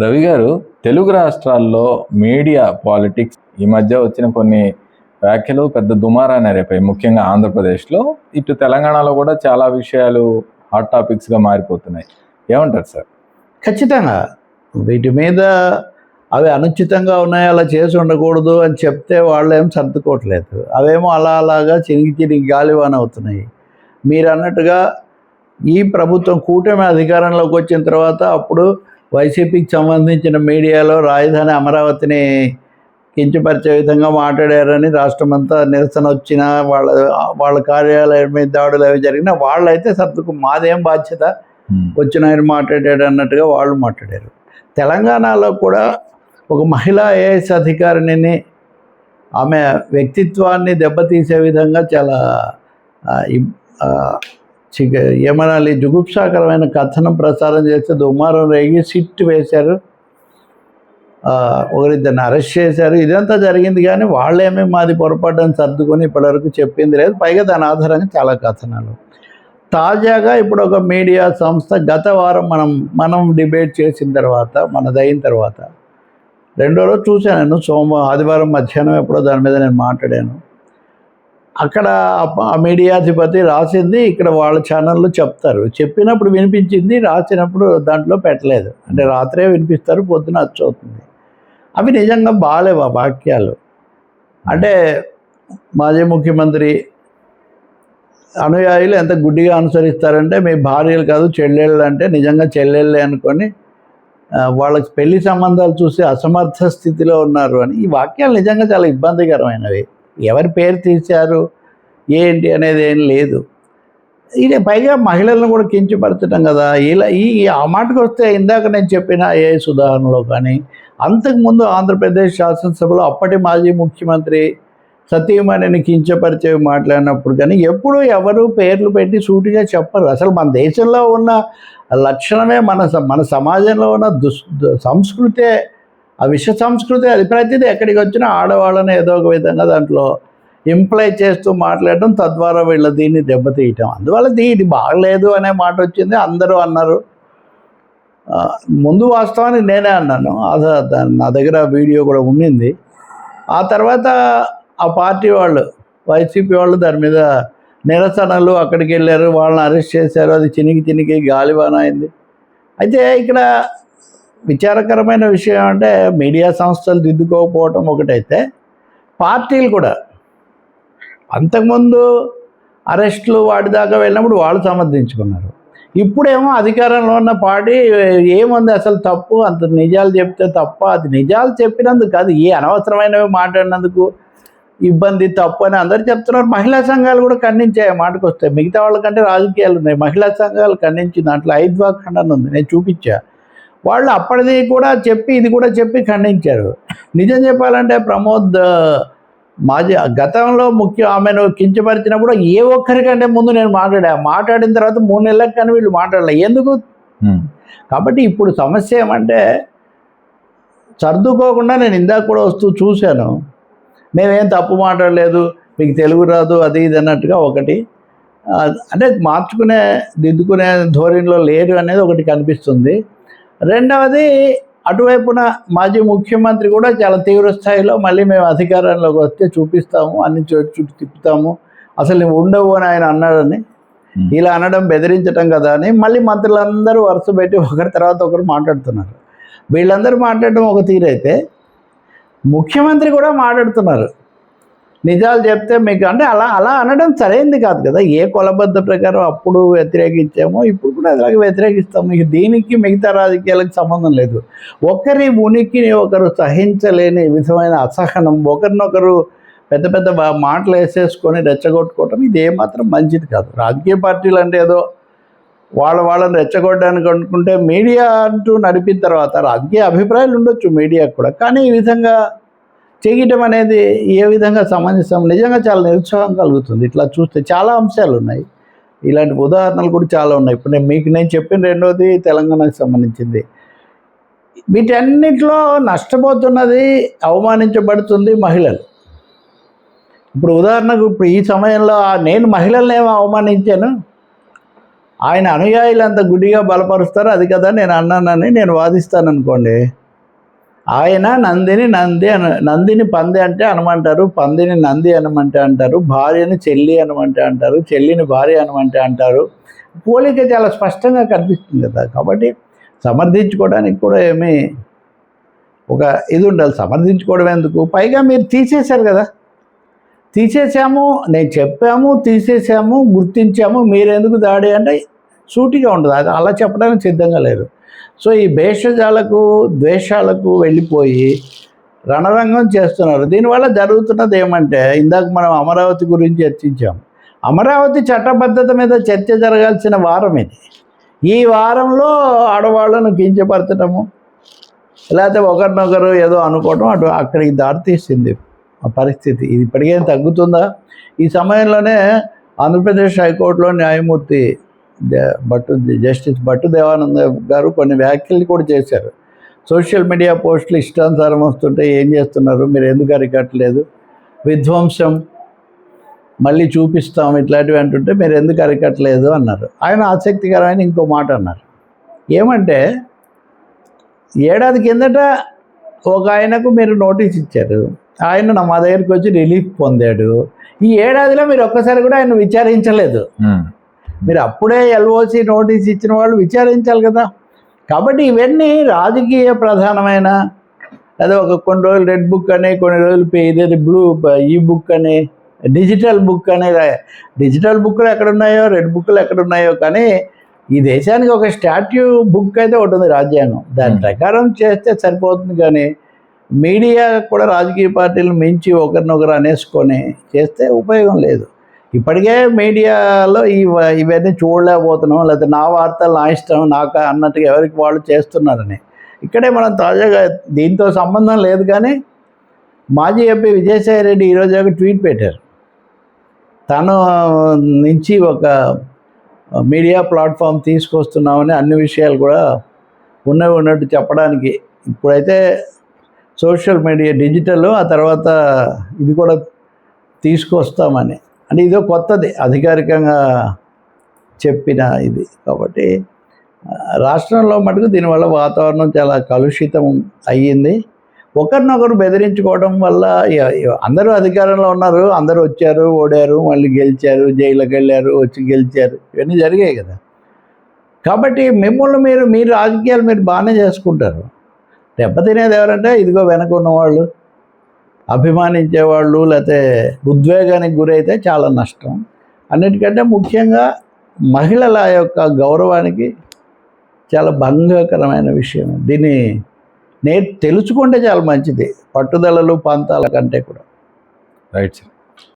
రవి గారు, తెలుగు రాష్ట్రాల్లో media politics ఈ మధ్య వచ్చిన కొన్ని వ్యాఖ్యలు పెద్ద దుమారాన్ని రేపాయి. ముఖ్యంగా ఆంధ్రప్రదేశ్లో, ఇటు తెలంగాణలో కూడా చాలా విషయాలు హాట్ టాపిక్స్గా మారిపోతున్నాయి. ఏమంటారు సార్? ఖచ్చితంగా వీటి మీద అవి అనుచితంగా ఉన్నాయి, అలా చేసి ఉండకూడదు అని చెప్తే వాళ్ళు ఏం సర్దుకోవట్లేదు. అవేమో అలాగా చిరిగి గాలివాన అవుతున్నాయి. మీరు అన్నట్టుగా ఈ ప్రభుత్వం కూటమి అధికారంలోకి వచ్చిన తర్వాత అప్పుడు వైసీపీకి సంబంధించిన మీడియాలో రాజధాని అమరావతిని కించపరిచే విధంగా మాట్లాడారని రాష్ట్రమంతా నిరసన వచ్చినా, వాళ్ళ కార్యాలయం మీద దాడులు అవి జరిగినా వాళ్ళైతే మాదేం బాధ్యత, వచ్చిన ఆయన మాట్లాడాడు అన్నట్టుగా వాళ్ళు మాట్లాడారు. తెలంగాణలో కూడా ఒక మహిళా ఐఏఎస్ అధికారిని ఆమె వ్యక్తిత్వాన్ని దెబ్బతీసే విధంగా చాలా ఏమనాలి, జుగుప్సాకరమైన కథనం ప్రచారం చేస్తే దుమారం రేగి సిట్ వేశారు, ఒకరిద్దరిని అరెస్ట్ చేశారు. ఇదంతా జరిగింది, కానీ వాళ్ళేమీ మాది పొరపాటుని సర్దుకొని ఇప్పటివరకు చెప్పింది లేదు. పైగా దాని ఆధారంగా చాలా కథనాలు. తాజాగా ఇప్పుడు ఒక మీడియా సంస్థ గత వారం మనం డిబేట్ చేసిన తర్వాత, మనదైన తర్వాత రెండో రోజు చూశాను, ఆదివారం మధ్యాహ్నం ఎప్పుడో దాని మీద నేను మాట్లాడాను. అక్కడ ఆ మీడియాధిపతి రాసింది ఇక్కడ వాళ్ళ ఛానల్లో చెప్తారు, చెప్పినప్పుడు వినిపించింది, రాసినప్పుడు దాంట్లో పెట్టలేదు. అంటే రాత్రే వినిపిస్తారు, పొద్దున అవుతుంది. అవి నిజంగా బాగాలేవు ఆ వాక్యాలు. అంటే మాజీ ముఖ్యమంత్రి అనుయాయులు ఎంత గుడ్డిగా అనుసరిస్తారంటే, మీ భార్యలు కాదు చెల్లెళ్ళు అంటే నిజంగా చెల్లెళ్ళే అనుకొని వాళ్ళకి పెళ్లి సంబంధాలు చూసి అసమర్థ స్థితిలో ఉన్నారు అని. ఈ వాక్యాలు నిజంగా చాలా ఇబ్బందికరమైనవి. ఎవరి పేరు తీశారు ఏంటి అనేది ఏం లేదు. ఇది పైగా మహిళలను కూడా కించపరచడం కదా. ఇలా ఆ మాటకు వస్తే ఇందాక నేను చెప్పిన ఐఏఎస్ ఉదాహరణలో కానీ, అంతకుముందు ఆంధ్రప్రదేశ్ శాసనసభలో అప్పటి మాజీ ముఖ్యమంత్రి సతీమణిని కించపరిచేవి మాట్లాడినప్పుడు కానీ ఎప్పుడూ ఎవరు పేర్లు పెట్టి సూటిగా చెప్పరు. అసలు మన దేశంలో ఉన్న లక్షణమే, మన సమాజంలో ఉన్న సంస్కృతే, ఆ విష సంస్కృతి. అది ప్రతిదీ ఎక్కడికి వచ్చినా ఆడవాళ్ళని ఏదో ఒక విధంగా దాంట్లో ఇంప్లై చేస్తూ మాట్లాడటం, తద్వారా వీళ్ళ దీన్ని దెబ్బతీయటం. అందువల్ల ఇది బాగలేదు అనే మాట వచ్చింది, అందరూ అన్నారు. ముందు వాస్తవానికి నేనే అన్నాను, నా దగ్గర వీడియో కూడా ఉండింది. ఆ తర్వాత ఆ పార్టీ వాళ్ళు, వైసీపీ వాళ్ళు దాని మీద నిరసనలు, అక్కడికి వెళ్ళారు, వాళ్ళని అరెస్ట్ చేశారు. అది చినికి గాలివాన అయింది. అయితే ఇక్కడ విచారకరమైన విషయం అంటే, మీడియా సంస్థలు దిద్దుకోకపోవటం ఒకటైతే, పార్టీలు కూడా అంతకుముందు అరెస్టులు వాటి దాకా వెళ్ళినప్పుడు వాళ్ళు సమర్థించుకున్నారు. ఇప్పుడేమో అధికారంలో ఉన్న పార్టీ ఏముంది అసలు తప్పు, అంత నిజాలు చెప్తే తప్ప, అది నిజాలు చెప్పినందుకు కాదు, ఏ అనవసరమైనవి మాట్లాడినందుకు ఇబ్బంది, తప్పు అని అందరు చెప్తున్నారు. మహిళా సంఘాలు కూడా ఖండించాయి. మాటకు వస్తాయి, మిగతా వాళ్ళకంటే రాజకీయాలు ఉన్నాయి, మహిళా సంఘాలు ఖండించి దాంట్లో ఐద్వా ఖండన ఉంది, నేను చూపించా. వాళ్ళు అప్పటిది కూడా చెప్పి ఇది కూడా చెప్పి ఖండించారు. నిజం చెప్పాలంటే ప్రమోద్ మాజీ గతంలో ఆమెను కించపరిచినప్పుడు ఏ ఒక్కరికంటే ముందు నేను మాట్లాడిన తర్వాత 3 నెలలకు కానీ వీళ్ళు మాట్లాడలే. ఎందుకు? కాబట్టి ఇప్పుడు సమస్య ఏమంటే, సర్దుకోకుండా నేను ఇందాక కూడా వస్తూ చూశాను, మేమేం తప్పు మాట్లాడలేదు, మీకు తెలుగు రాదు అది ఇది అన్నట్టుగా ఒకటి, అంటే దిద్దుకునే ధోరణిలో లేరు అనేది ఒకటి కనిపిస్తుంది. రెండవది, అటువైపున మాజీ ముఖ్యమంత్రి కూడా చాలా తీవ్ర స్థాయిలో మళ్ళీ మేము అధికారంలోకి వస్తే చూపిస్తాము, అన్ని చుట్టూ తిప్పుతాము, అసలు నువ్వు ఉండవు అని ఆయన అన్నాడని, ఇలా అనడం బెదిరించడం కదా అని మళ్ళీ మంత్రులందరూ వరుస పెట్టి ఒకరి తర్వాత ఒకరు మాట్లాడుతున్నారు. వీళ్ళందరూ మాట్లాడడం ఒక తీరైతే, ముఖ్యమంత్రి కూడా మాట్లాడుతున్నారు, నిజాలు చెప్తే మీకు అంటే అలా అనడం సరైనది కాదు కదా. ఏ కొలబద్ద ప్రకారం అప్పుడు వ్యతిరేకించామో ఇప్పుడు కూడా అలాగే వ్యతిరేకిస్తాము. ఇక దీనికి మిగతా రాజకీయాలకు సంబంధం లేదు. ఒకరి ఉనికిని ఒకరు సహించలేని విధమైన అసహనం, ఒకరినొకరు పెద్ద పెద్ద మాటలు వేసేసుకొని రెచ్చగొట్టుకోవటం, ఇది ఏమాత్రం మంచిది కాదు. రాజకీయ పార్టీలు అంటే ఏదో వాళ్ళని రెచ్చగొట్టడానికి అనుకుంటే, మీడియా అంటూ నడిపిన తర్వాత రాజకీయ అభిప్రాయాలు ఉండొచ్చు మీడియాకు కూడా, కానీ ఈ విధంగా చేయటం అనేది ఏ విధంగా సమంజసం? నిజంగా చాలా నిరుత్సాహం కలుగుతుంది ఇట్లా చూస్తే. చాలా అంశాలు ఉన్నాయి, ఇలాంటి ఉదాహరణలు కూడా చాలా ఉన్నాయి. ఇప్పుడు నేను చెప్పిన రెండోది తెలంగాణకు సంబంధించింది. వీటన్నిటిలో నష్టపోతున్నది, అవమానించబడుతుంది మహిళలు. ఇప్పుడు ఉదాహరణకు ఇప్పుడు ఈ సమయంలో నేను మహిళలను ఏమో అవమానించాను, ఆయన అనుయాయులు అంత గుడిగా బలపరుస్తారు, అది కదా నేను అన్నానని నేను వాదిస్తాను అనుకోండి. ఆయన నందిని పంది అంటే అనమంటారు, పందిని నంది అనమంటే అంటారు, భార్యని చెల్లి అనమంటే అంటారు, చెల్లిని భార్య అనమంటే అంటారు. పోలిక చాలా స్పష్టంగా కనిపిస్తుంది కదా. కాబట్టి సమర్థించుకోవడానికి కూడా ఏమీ ఒక ఇది ఉండాలి. సమర్థించుకోవడం ఎందుకు? పైగా మీరు తీసేశారు కదా. తీసేసాము, నేను చెప్పాము, తీసేసాము, గుర్తించాము, మీరెందుకు దాడి అంటే సూటిగా ఉండదు. అది అలా చెప్పడానికి సిద్ధంగా లేరు. సో ఈ భేషజాలకు ద్వేషాలకు వెళ్ళిపోయి రణరంగం చేస్తున్నారు. దీనివల్ల జరుగుతున్నది ఏమంటే, ఇందాక మనం అమరావతి గురించి చర్చించాం. అమరావతి చట్టబద్ధత మీద చర్చ జరగాల్సిన వారం ఇది. ఈ వారంలో ఆడవాళ్ళను కించపరచడము, లేకపోతే ఒకరినొకరు ఏదో అనుకోవడం అక్కడికి దారితీసింది ఆ పరిస్థితి. ఇది ఇప్పటికేం తగ్గుతుందా? ఈ సమయంలోనే ఆంధ్రప్రదేశ్ హైకోర్టులో న్యాయమూర్తి జస్టిస్ భట్టు దేవానంద గారు కొన్ని వ్యాఖ్యలు కూడా చేశారు. సోషల్ మీడియా పోస్టులు ఇష్టానుసారం వస్తుంటే ఏం చేస్తున్నారు, మీరు ఎందుకు అరికట్టలేదు, విధ్వంసం మళ్ళీ చూపిస్తాం ఇట్లాంటివి అంటుంటే మీరు ఎందుకు అరికట్టలేదు అన్నారు. ఆయన ఆసక్తికరమైన ఇంకో మాట అన్నారు. ఏమంటే, ఏడాది కిందట ఒక ఆయనకు మీరు నోటీస్ ఇచ్చారు, ఆయన మా దగ్గరికి వచ్చి రిలీఫ్ పొందాడు. ఈ ఏడాదిలో మీరు ఒక్కసారి కూడా ఆయన విచారించలేదు. మీరు అప్పుడే ఎల్ఓసి నోటీస్ ఇచ్చిన వాళ్ళు విచారించాలి కదా. కాబట్టి ఇవన్నీ రాజకీయ ప్రధానమైన, అదే కొన్ని రోజులు రెడ్ బుక్ అని, కొన్ని రోజులు ఇదేది బ్లూ ఈ బుక్ అని, డిజిటల్ బుక్ అని. డిజిటల్ బుక్లు ఎక్కడున్నాయో, రెడ్ బుక్లు ఎక్కడున్నాయో, కానీ ఈ దేశానికి ఒక స్టాట్యూ బుక్ అయితే ఒకటి ఉంది, రాజ్యాంగం. దాని ప్రకారం చేస్తే సరిపోతుంది. కానీ మీడియా కూడా రాజకీయ పార్టీలను మించి ఒకరినొకరు అనేసుకొని చేస్తే ఉపయోగం లేదు. ఇప్పటికే మీడియాలో ఇవన్నీ చూడలేకపోతున్నాం, లేకపోతే నా వార్తలు నా ఇష్టం నాకు అన్నట్టుగా ఎవరికి వాళ్ళు చేస్తున్నారని. ఇక్కడే మనం తాజాగా దీంతో సంబంధం లేదు కానీ మాజీ ఎంపీ విజయసాయి రెడ్డి ఈరోజు ఒక ట్వీట్ పెట్టారు. తను నుంచి ఒక మీడియా ప్లాట్ఫామ్ తీసుకొస్తున్నామని, అన్ని విషయాలు కూడా ఉన్నట్టు చెప్పడానికి. ఇప్పుడైతే సోషల్ మీడియా డిజిటల్, ఆ తర్వాత ఇది కూడా తీసుకొస్తామని, అంటే ఇదో కొత్తది అధికారికంగా చెప్పిన ఇది. కాబట్టి రాష్ట్రంలో మటుకు దీనివల్ల వాతావరణం చాలా కలుషితం అయ్యింది. ఒకరినొకరు బెదిరించుకోవడం వల్ల అందరూ అధికారంలో ఉన్నారు, అందరూ వచ్చారు, ఓడారు, మళ్ళీ గెలిచారు, జైలుకి వెళ్ళారు, వచ్చి గెలిచారు, ఇవన్నీ జరిగాయి కదా. కాబట్టి మిమ్మల్ని మీరు రాజకీయాలు మీరు బాగానే చేసుకుంటారు. దెబ్బతినేది ఎవరంటే ఇదిగో వెనక ఉన్నవాళ్ళు, అభిమానించేవాళ్ళు, లేకపోతే ఉద్వేగానికి గురైతే చాలా నష్టం. అన్నిటికంటే ముఖ్యంగా మహిళల యొక్క గౌరవానికి చాలా భంగకరమైన విషయం. దీన్ని తెలుసుకుంటే చాలా మంచిది, పట్టుదలలు పంతాల కంటే కూడా. Right sir.